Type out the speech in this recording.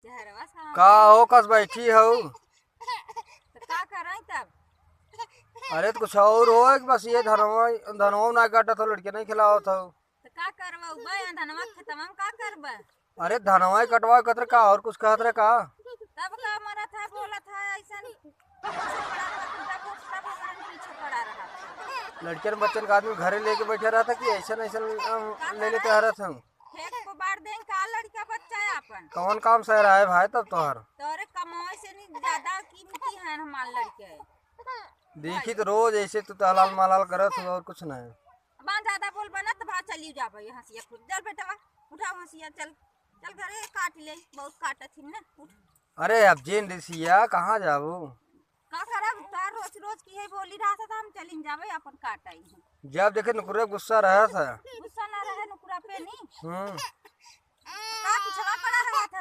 जहरवा सावन का हो कस बैठी हो? तो का करई तब? अरे तो कुछ और हो कि बस ये धनवा धनवा ना काटा तो लड़के नहीं खिलावत हो? तो का करबा बे धनवा खत्म का करबा? अरे धनवा ही कटवा कतर का और कुछ कहत रे का? तब का मरा था बोला था ऐसा पीछे पड़ा रहा तब तब हमारे पीछे पड़ा रहा। लड़के बच्चन का आदमी घरे लेके बैठे रहा था कि ऐसा ऐसा ले लेते हरत हम? खेत को बाढ़ दें का लड़का बच्चा है अपन कौन काम सह रहा है भाई तब तोहर? तोरे कमाई से नहीं ज्यादा कीमती है हमारे लड़के। देखी तो रोज ऐसे तू तो हलाल मालाल करत हो और कुछ नहीं। बा ज्यादा बोल बना तो भाग चली जा भाई हंसिया खुद चल बेटा उठा हंसिया चल चल घरे काट ले बहुत काटा थी ना उठ। अरे अब जेन रिसिया कहाँ जाबू? का करब तार रोज रोज की है बोली रहा था हम चलिन जावे अपन काटाई जब देखे नुकुरे गुस्सा रहा था। गुस्सा ना रहे नुकुरा पे नहीं हम्म। का पिछवा पड़ा रहा था।